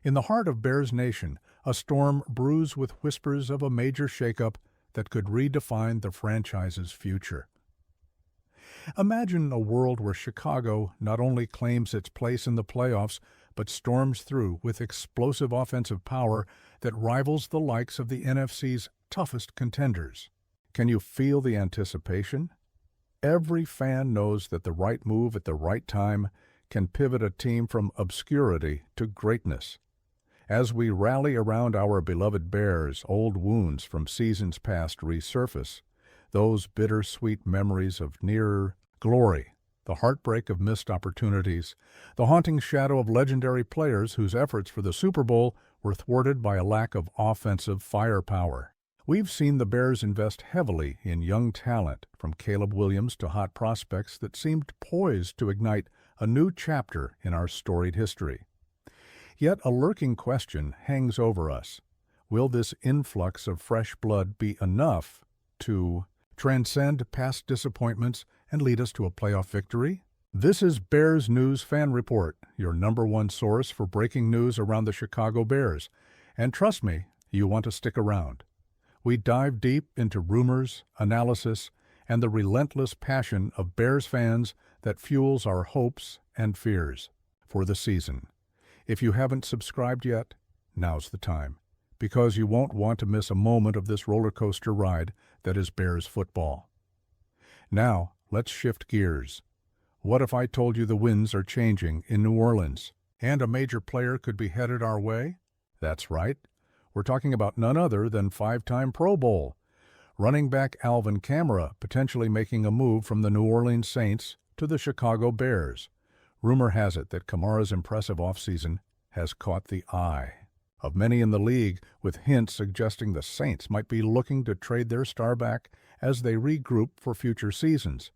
In the heart of Bears Nation, a storm brews with whispers of a major shakeup that could redefine the franchise's future. Imagine a world where Chicago not only claims its place in the playoffs, but storms through with explosive offensive power that rivals the likes of the NFC's toughest contenders. Can you feel the anticipation? Every fan knows that the right move at the right time can pivot a team from obscurity to greatness. As we rally around our beloved Bears, old wounds from seasons past resurface, those bittersweet memories of near glory, the heartbreak of missed opportunities, the haunting shadow of legendary players whose efforts for the Super Bowl were thwarted by a lack of offensive firepower. We've seen the Bears invest heavily in young talent, from Caleb Williams to hot prospects that seemed poised to ignite a new chapter in our storied history. Yet a lurking question hangs over us. Will this influx of fresh blood be enough to transcend past disappointments and lead us to a playoff victory? This is Bears News Fan Report, your #1 source for breaking news around the Chicago Bears. And trust me, you want to stick around. We dive deep into rumors, analysis, and the relentless passion of Bears fans that fuels our hopes and fears for the season. If you haven't subscribed yet, now's the time, because you won't want to miss a moment of this roller coaster ride that is Bears football. Now, let's shift gears. What if I told you the winds are changing in New Orleans, and a major player could be headed our way? That's right. We're talking about none other than 5-time Pro Bowl running back Alvin Kamara potentially making a move from the New Orleans Saints to the Chicago Bears. Rumor has it that Kamara's impressive offseason has caught the eye of many in the league, with hints suggesting the Saints might be looking to trade their star back as they regroup for future seasons.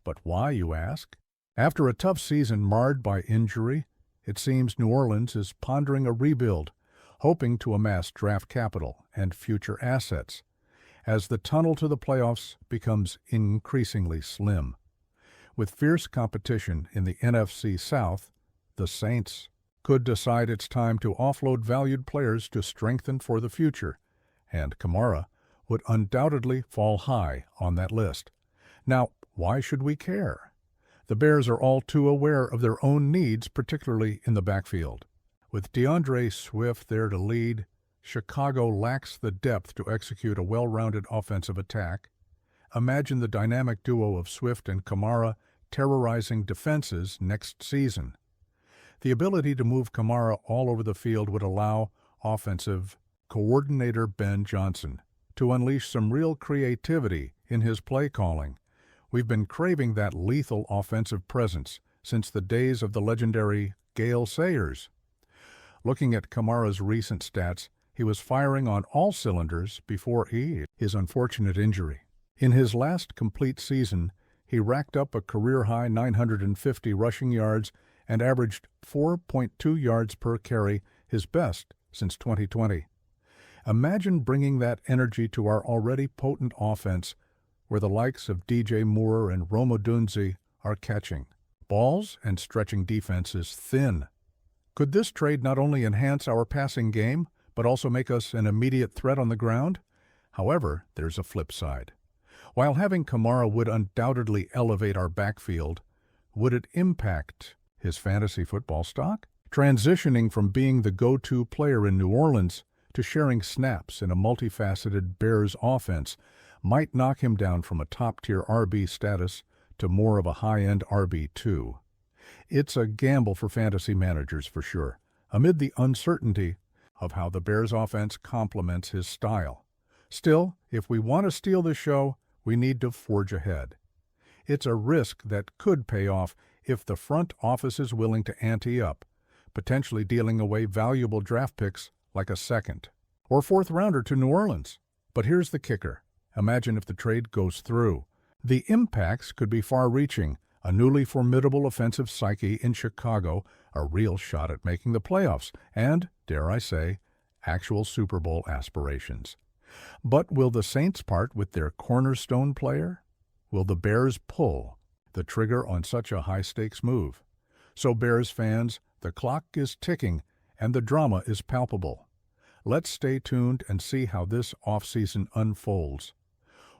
But why, you ask? After a tough season marred by injury, it seems New Orleans is pondering a rebuild, hoping to amass draft capital and future assets, as the tunnel to the playoffs becomes increasingly slim. With fierce competition in the NFC South, the Saints could decide it's time to offload valued players to strengthen for the future, and Kamara would undoubtedly fall high on that list. Now, why should we care? The Bears are all too aware of their own needs, particularly in the backfield. With DeAndre Swift there to lead, Chicago lacks the depth to execute a well-rounded offensive attack. Imagine the dynamic duo of Swift and Kamara terrorizing defenses next season. The ability to move Kamara all over the field would allow offensive coordinator Ben Johnson to unleash some real creativity in his play calling. We've been craving that lethal offensive presence since the days of the legendary Gale Sayers. Looking at Kamara's recent stats, he was firing on all cylinders before his unfortunate injury. In his last complete season, he racked up a career-high 950 rushing yards and averaged 4.2 yards per carry, his best since 2020. Imagine bringing that energy to our already potent offense, where the likes of DJ Moore and Rome Odunze are catching balls and stretching defenses thin. Could this trade not only enhance our passing game, but also make us an immediate threat on the ground? However, there's a flip side. While having Kamara would undoubtedly elevate our backfield, would it impact his fantasy football stock? Transitioning from being the go-to player in New Orleans to sharing snaps in a multifaceted Bears offense might knock him down from a top-tier RB status to more of a high-end RB2. It's a gamble for fantasy managers for sure, amid the uncertainty of how the Bears offense complements his style. Still, if we want to steal the show, we need to forge ahead. It's a risk that could pay off if the front office is willing to ante up, potentially dealing away valuable draft picks like a second or fourth rounder to New Orleans. But here's the kicker. Imagine if the trade goes through. The impacts could be far-reaching, a newly formidable offensive psyche in Chicago, a real shot at making the playoffs, and, dare I say, actual Super Bowl aspirations. But will the Saints part with their cornerstone player? Will the Bears pull the trigger on such a high-stakes move? So Bears fans, the clock is ticking, and the drama is palpable. Let's stay tuned and see how this offseason unfolds.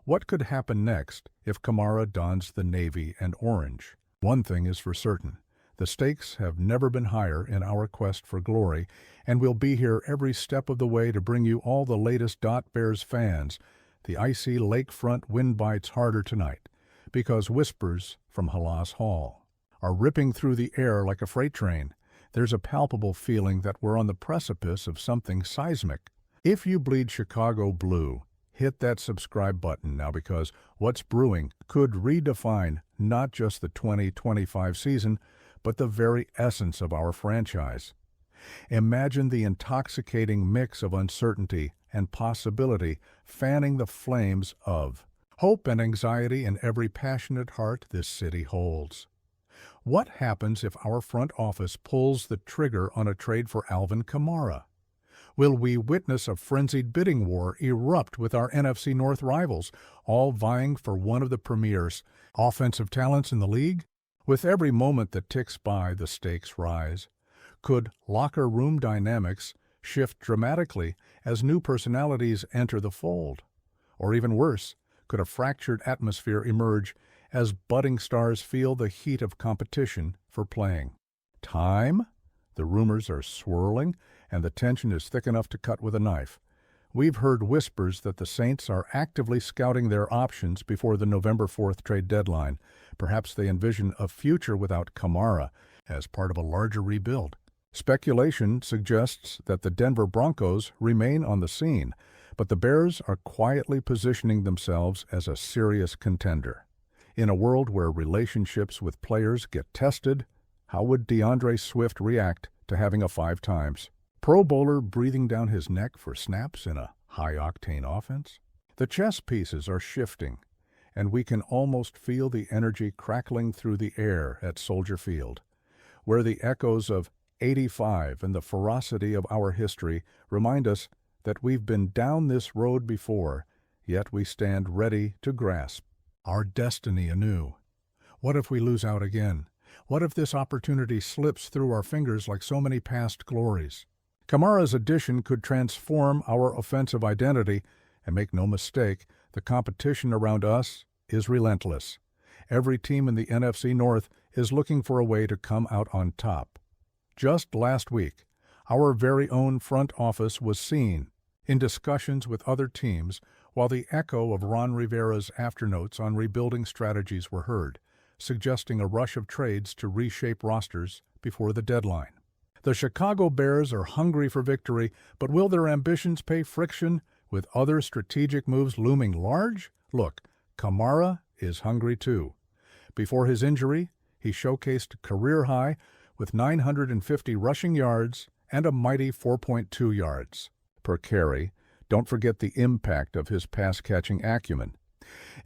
What could happen next if Kamara dons the navy and orange? One thing is for certain. The stakes have never been higher in our quest for glory, and we'll be here every step of the way to bring you all the latest Bears fans. The icy lakefront wind bites harder tonight, because whispers from Halas Hall are ripping through the air like a freight train. There's a palpable feeling that we're on the precipice of something seismic. If you bleed Chicago blue, hit that subscribe button now, because what's brewing could redefine not just the 2025 season, but the very essence of our franchise. Imagine the intoxicating mix of uncertainty and possibility fanning the flames of hope and anxiety in every passionate heart this city holds. What happens if our front office pulls the trigger on a trade for Alvin Kamara? Will we witness a frenzied bidding war erupt with our NFC North rivals, all vying for one of the premier offensive talents in the league? With every moment that ticks by, the stakes rise. Could locker room dynamics shift dramatically as new personalities enter the fold? Or even worse, could a fractured atmosphere emerge as budding stars feel the heat of competition for playing? Time? The rumors are swirling, and the tension is thick enough to cut with a knife. We've heard whispers that the Saints are actively scouting their options before the November 4th trade deadline. Perhaps they envision a future without Kamara as part of a larger rebuild. Speculation suggests that the Denver Broncos remain on the scene, but the Bears are quietly positioning themselves as a serious contender. In a world where relationships with players get tested, how would DeAndre Swift react to having a 5-times Pro Bowler breathing down his neck for snaps in a high-octane offense? The chess pieces are shifting, and we can almost feel the energy crackling through the air at Soldier Field, where the echoes of '85 and the ferocity of our history remind us that we've been down this road before, yet we stand ready to grasp our destiny anew. What if we lose out again? What if this opportunity slips through our fingers like so many past glories? Kamara's addition could transform our offensive identity, and make no mistake, the competition around us is relentless. Every team in the NFC North is looking for a way to come out on top. Just last week, our very own front office was seen in discussions with other teams, while the echo of Ron Rivera's afternotes on rebuilding strategies were heard, suggesting a rush of trades to reshape rosters before the deadline. The Chicago Bears are hungry for victory, but will their ambitions pay friction with other strategic moves looming large? Look, Kamara is hungry too. Before his injury, he showcased a career high with 950 rushing yards and a mighty 4.2 yards per carry. Don't forget the impact of his pass-catching acumen.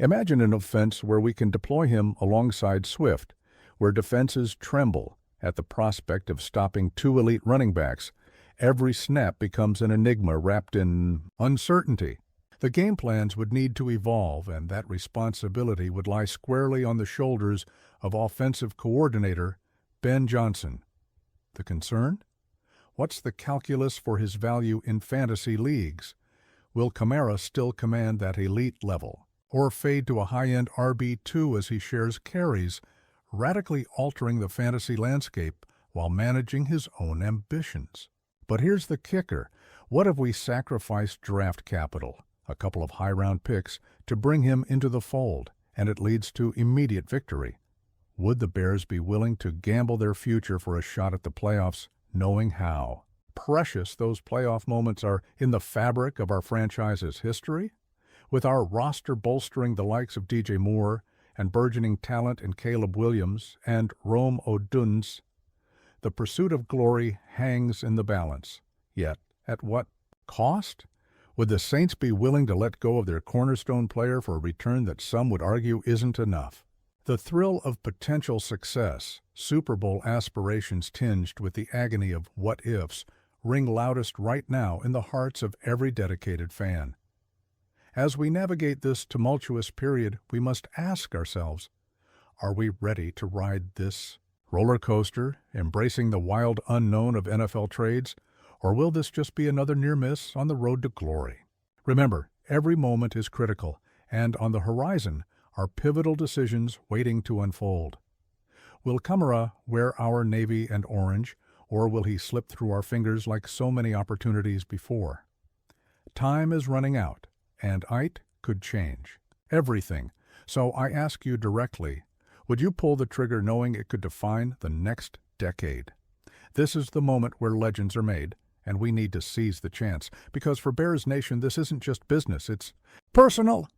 Imagine an offense where we can deploy him alongside Swift, where defenses tremble at the prospect of stopping two elite running backs. Every snap becomes an enigma wrapped in uncertainty. The game plans would need to evolve, and that responsibility would lie squarely on the shoulders of offensive coordinator Ben Johnson. The concern? What's the calculus for his value in fantasy leagues? Will Kamara still command that elite level, or fade to a high-end RB2 as he shares carries, radically altering the fantasy landscape while managing his own ambitions? But here's the kicker. What if we sacrifice draft capital, a couple of high-round picks, to bring him into the fold, and it leads to immediate victory? Would the Bears be willing to gamble their future for a shot at the playoffs, knowing how precious those playoff moments are in the fabric of our franchise's history? With our roster bolstering the likes of DJ Moore and burgeoning talent in Caleb Williams and Rome Oduns, the pursuit of glory hangs in the balance. Yet, at what cost? Would the Saints be willing to let go of their cornerstone player for a return that some would argue isn't enough? The thrill of potential success, Super Bowl aspirations tinged with the agony of what-ifs, ring loudest right now in the hearts of every dedicated fan. As we navigate this tumultuous period, we must ask ourselves, are we ready to ride this roller coaster, embracing the wild unknown of NFL trades, Or will this just be another near miss on the road to glory? Remember, every moment is critical, and on the horizon are pivotal decisions waiting to unfold. Will Kamara wear our navy and orange, or will he slip through our fingers like so many opportunities before? Time is running out, and it could change everything. So I ask you directly, would you pull the trigger knowing it could define the next decade? This is the moment where legends are made, and we need to seize the chance, because for Bears Nation this isn't just business, it's personal.